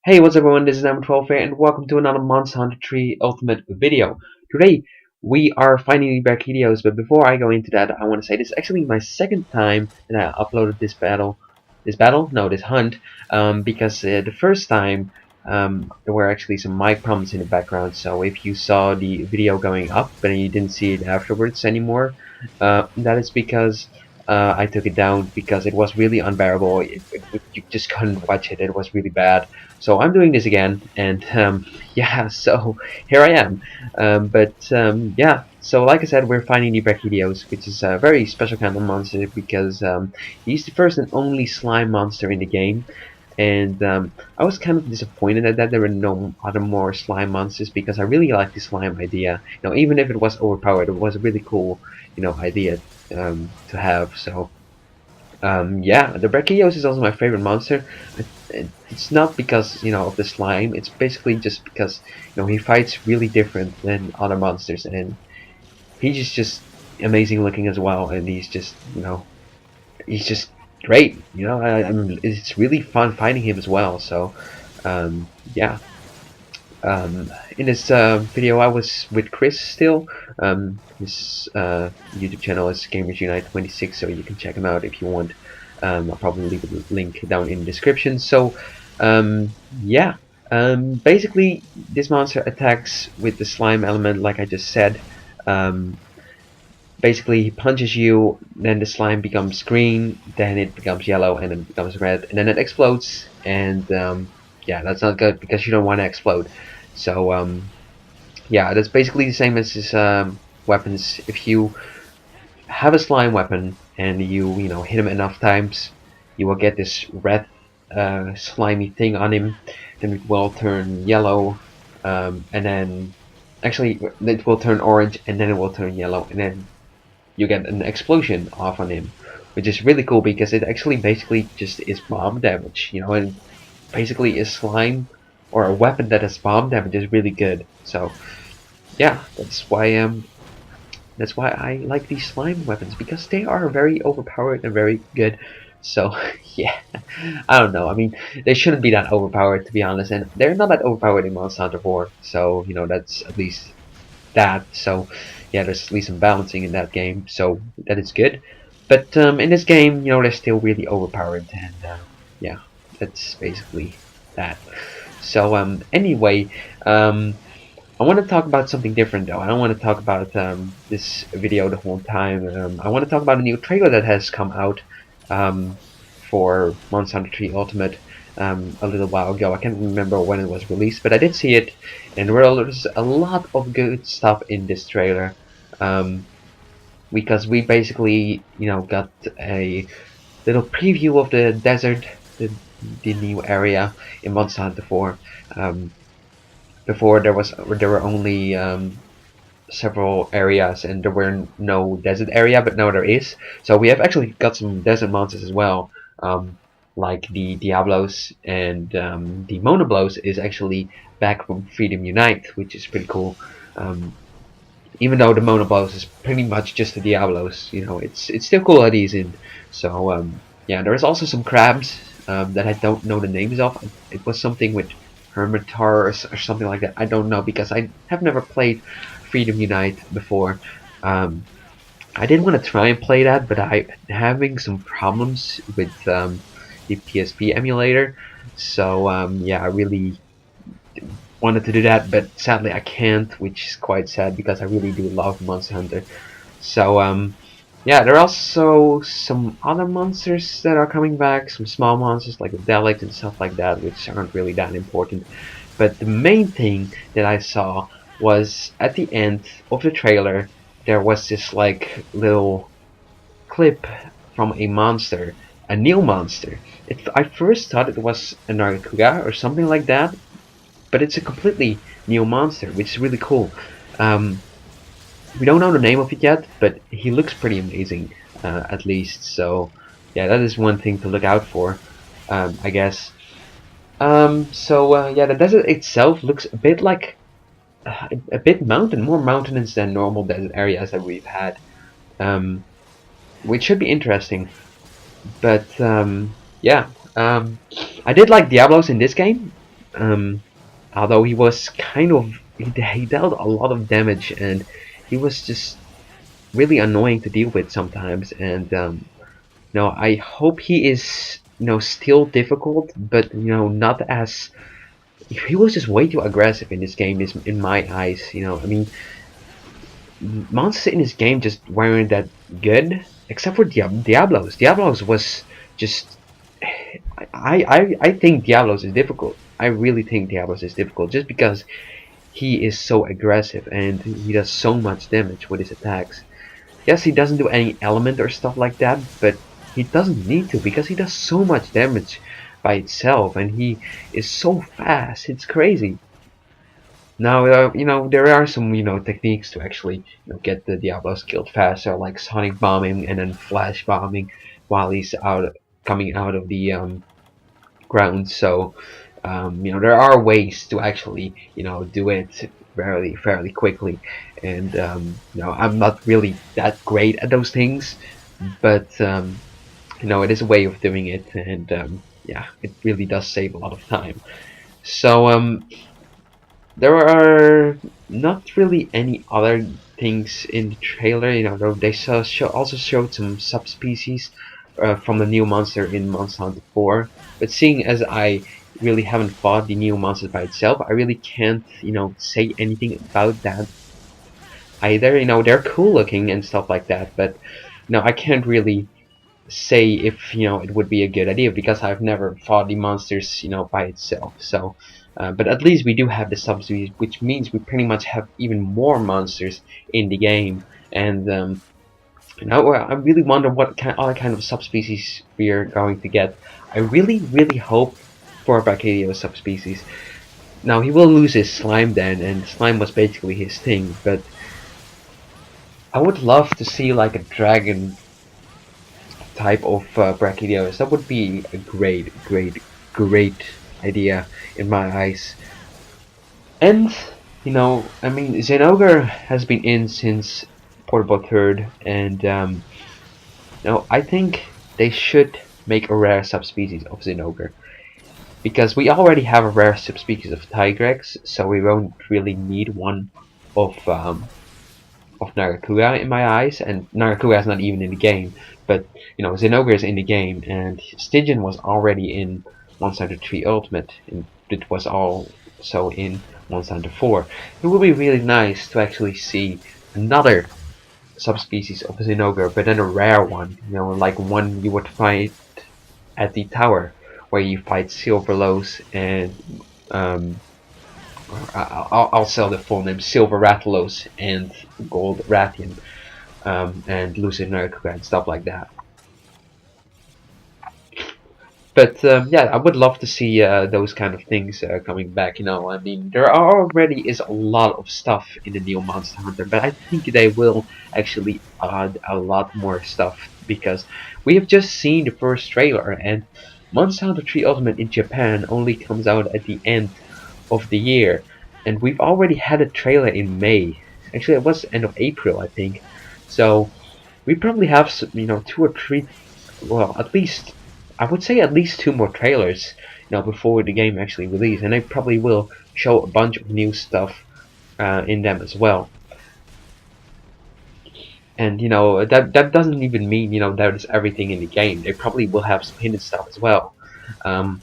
Hey, what's up everyone, this is Number 12 here and welcome to another Monster Hunter 3 Ultimate video. Today we are finding the Brachydios, but before I go into that I want to say this is actually my second time that I uploaded this hunt, because the first time there were actually some mic problems in the background, so if you saw the video going up but you didn't see it afterwards anymore, that is because I took it down because it was really unbearable. You just couldn't watch it, it was really bad. So I'm doing this again, and yeah, so here I am. Yeah, so like I said, we're finding the Brachydios, which is a very special kind of monster because he's the first and only slime monster in the game. And I was kind of disappointed at that there were no other more slime monsters because I really like the slime idea. Even if it was overpowered, it was a really cool, idea to have. So yeah, the Brachydios is also my favorite monster. It's not because of the slime. It's basically just because he fights really different than other monsters, and he's just amazing looking as well. And he's just great. It's really fun fighting him as well. So yeah. In this video, I was with Chris still. His YouTube channel is Gamers Unite 26, so you can check him out if you want. I'll probably leave a link down in the description. So, yeah. Basically, this monster attacks with the slime element, like I just said. Um, Basically, he punches you, then the slime becomes green, then it becomes yellow, and then it becomes red, and then it explodes. And yeah, that's not good because you don't want to explode. So yeah, that's basically the same as his weapons. If you have a slime weapon and you hit him enough times, you will get this red slimy thing on him. Then it will turn yellow, and then actually it will turn orange, and then it will turn yellow, and then you get an explosion off on him, which is really cool because it actually basically just is bomb damage, and basically a slime or a weapon that has bomb damage is really good. So yeah, that's why I like these slime weapons, because they are very overpowered and very good. So yeah, I don't know. I mean, they shouldn't be that overpowered, to be honest, and they're not that overpowered in Monster Hunter 4. So that's at least that. So yeah, there's at least some balancing in that game. So that is good. But in this game, they're still really overpowered, and yeah, that's basically that. So anyway, I want to talk about something different though. I don't want to talk about this video the whole time. I want to talk about a new trailer that has come out um, for Monster Hunter 3 Ultimate a little while ago. I can't remember when it was released, but I did see it, and there was a lot of good stuff in this trailer. Because we basically, got a little preview of the desert, the new area in Monster Hunter 4. Before there were only several areas and there were no desert area, but now there is. So we have actually got some desert monsters as well, like the Diablos, and the Monoblos is actually back from Freedom Unite, which is pretty cool. Even though the Monoblos is pretty much just the Diablos, it's still cool that he's in. So yeah, there is also some crabs that I don't know the names of. It was something with Hermitar or something like that. I don't know because I have never played Freedom Unite before. I did want to try and play that, but I'm having some problems with the PSP emulator. So yeah, I really wanted to do that, but sadly I can't, which is quite sad because I really do love Monster Hunter. So yeah, there are also some other monsters that are coming back, some small monsters like the Daleks and stuff like that, which aren't really that important. But the main thing that I saw was at the end of the trailer, there was this like little clip from a monster, a new monster. I first thought it was a Nargacuga or something like that, but it's a completely new monster, which is really cool. Um, we don't know the name of it yet, but he looks pretty amazing, at least. So yeah, that is one thing to look out for, I guess. Yeah, the desert itself looks a bit like a bit more mountainous than normal desert areas that we've had, um, which should be interesting. But yeah, I did like Diablos in this game. Although he was kind of he dealt a lot of damage, and he was just really annoying to deal with sometimes. And I hope he is still difficult, but not as he was just way too aggressive in this game. Is in my eyes, I mean, monsters in this game just weren't that good, except for Diablos. Diablos was just I think Diablos is difficult. I really think Diablos is difficult just because he is so aggressive and he does so much damage with his attacks. Yes, he doesn't do any element or stuff like that, but he doesn't need to because he does so much damage by itself and he is so fast. It's crazy. Now, there are some, techniques to actually, get the Diablos killed faster, like sonic bombing and then flash bombing while he's coming out of the ground. So, there are ways to actually, do it fairly quickly. And, I'm not really that great at those things, but, it is a way of doing it, and, yeah, it really does save a lot of time. So, there are not really any other things in the trailer. Though they also showed some subspecies from the new monster in Monster Hunter 4. But seeing as I really haven't fought the new monsters by itself, I really can't, say anything about that either. They're cool looking and stuff like that, but I can't really say if it would be a good idea because I've never fought the monsters by itself. So but at least we do have the subspecies, which means we pretty much have even more monsters in the game. And I really wonder what other kind of subspecies we are going to get. I really hope for a Brachydios subspecies. Now he will lose his slime then, and slime was basically his thing, but I would love to see like a dragon type of Brachydios. That would be a great idea in my eyes. And, I mean, Zenogre has been in since Portable Third, and, I think they should make a rare subspecies of Zenogre. Because we already have a rare subspecies of Tigrex, so we won't really need one of Narakuya in my eyes, and Narakuya is not even in the game, but Zenogre is in the game, and Stygian was already in Monster Hunter 3 Ultimate, and it was also in Monster Hunter 4. It would be really nice to actually see another subspecies of Zenogre, but then a rare one, like one you would find at the tower, where you fight Silverlos and I'll sell the full name, Silver Rathalos and Gold Rathian, and Lucid Narakuga and stuff like that. But yeah, I would love to see those kind of things coming back. I mean, there already is a lot of stuff in the new Monster Hunter, but I think they will actually add a lot more stuff because we have just seen the first trailer, and Monster Hunter 3 Ultimate in Japan only comes out at the end of the year, and we've already had a trailer in May. Actually, it was end of April, I think. So we probably have two or three, well, at least I would say at least two more trailers, before the game actually releases, and they probably will show a bunch of new stuff in them as well. And that doesn't even mean that is everything in the game. They probably will have some hidden stuff as well. I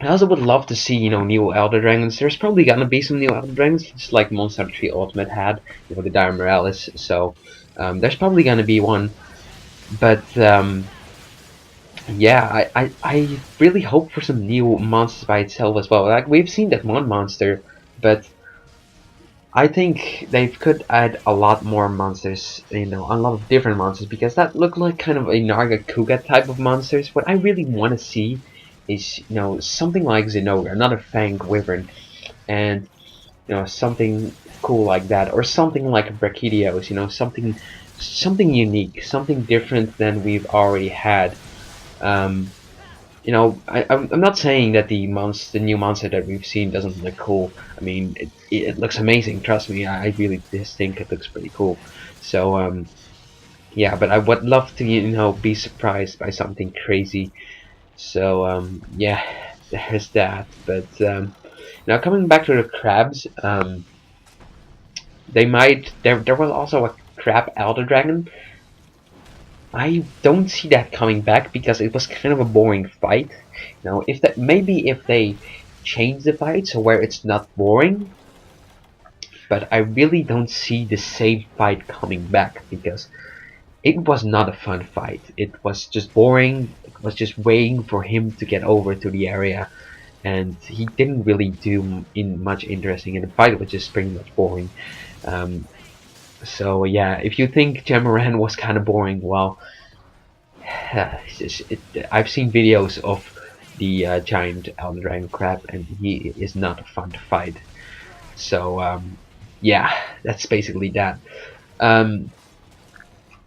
also would love to see new Elder Dragons. There's probably gonna be some new Elder Dragons, just like Monster Hunter 3 Ultimate had, the Dire Morales. So there's probably gonna be one, but yeah, I really hope for some new monsters by itself as well. Like we've seen that one monster, but I think they could add a lot more monsters, a lot of different monsters, because that looked like kind of a Nargacuga type of monsters. What I really want to see is, something like Zenogre, another Fang Wyvern, and, something cool like that, or something like Brachydios, something unique, something different than we've already had. I'm not saying that the new monster that we've seen doesn't look cool. I mean, it looks amazing. Trust me, I really just think it looks pretty cool. So yeah, but I would love to be surprised by something crazy. So yeah, there's that. But now coming back to the crabs, they might. There was also a crab elder dragon. I don't see that coming back because it was kind of a boring fight. Now, if that maybe if they change the fight so where it's not boring, but I really don't see the same fight coming back because it was not a fun fight. It was just boring. It was just waiting for him to get over to the area, and he didn't really do much interesting. And the fight was just pretty much boring. Um, so yeah, if you think Jamaran was kind of boring, well, I've seen videos of the giant elder dragon crab, and he is not fun to fight. So yeah, that's basically that. Um,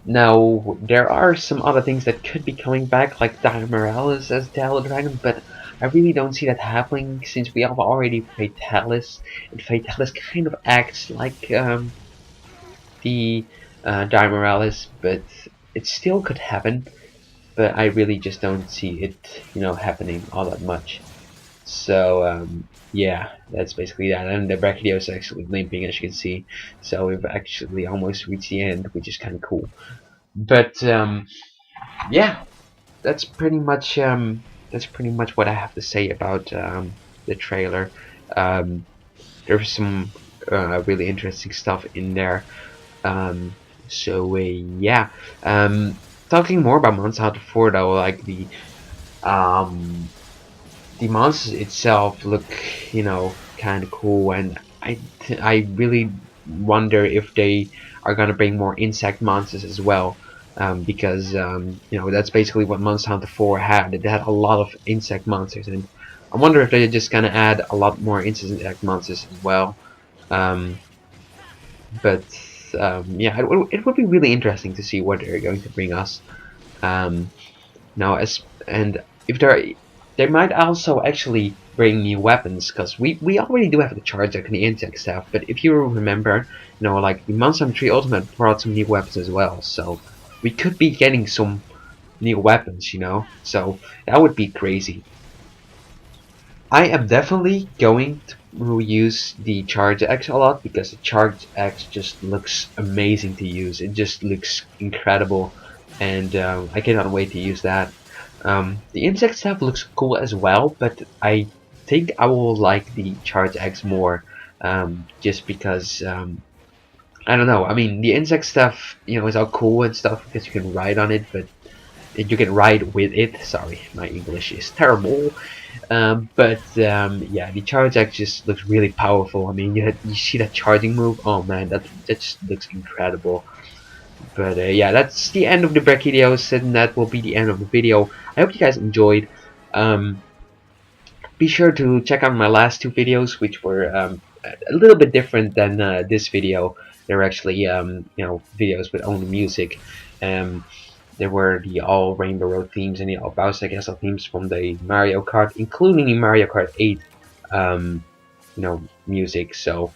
Now, there are some other things that could be coming back, like Dire Morales as the Elder Dragon, but I really don't see that happening since we have already Fatalis, and Fatalis kind of acts like the Dire Morales, but it still could happen, but I really just don't see it, happening all that much. So, yeah, that's basically that. And the Brachydios is actually limping, as you can see, so we've actually almost reached the end, which is kind of cool. But yeah, that's pretty much what I have to say about the trailer. Um, there's some really interesting stuff in there. So yeah, talking more about Monster Hunter 4 though, like um, the monsters itself look, kind of cool, and I really wonder if they are gonna bring more insect monsters as well, because that's basically what Monster Hunter 4 had. It had a lot of insect monsters, and I wonder if they're just gonna add a lot more insect monsters as well. Um, but yeah, it would be really interesting to see what they're going to bring us. Um, now, and if they might also actually bring new weapons, because we already do have the charge deck and the insect stuff. But if you remember, like the Monster Hunter 3 Ultimate brought some new weapons as well, so we could be getting some new weapons, So that would be crazy. I am definitely going to use the Charge X a lot because the Charge X just looks amazing to use. It just looks incredible, and I cannot wait to use that. The insect stuff looks cool as well, but I think I will like the Charge X more, just because I don't know. I mean, the insect stuff, is all cool and stuff because you can ride on it, but you can ride with it. Sorry, my English is terrible. But yeah, the charge act just looks really powerful. I mean, you see that charging move. Oh man, that just looks incredible. But yeah, that's the end of the Brachydios, and that will be the end of the video. I hope you guys enjoyed. Be sure to check out my last two videos, which were a little bit different than this video. They're actually videos with only music. There were the all Rainbow Road themes and the all Bowser Castle themes from the Mario Kart, including the Mario Kart 8 music. So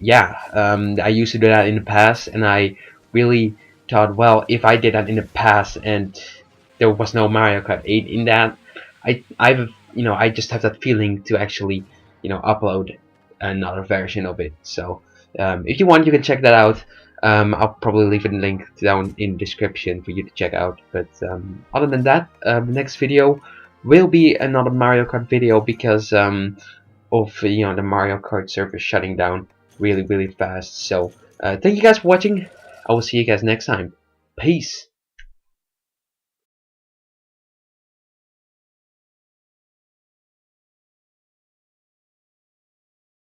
yeah, I used to do that in the past, and I really thought, well, if I did that in the past and there was no Mario Kart 8 in that, I just have that feeling to actually upload another version of it. So if you want, you can check that out. I'll probably leave a link down in the description for you to check out. But other than that, the next video will be another Mario Kart video because of the Mario Kart server shutting down really fast. So thank you guys for watching. I will see you guys next time. Peace.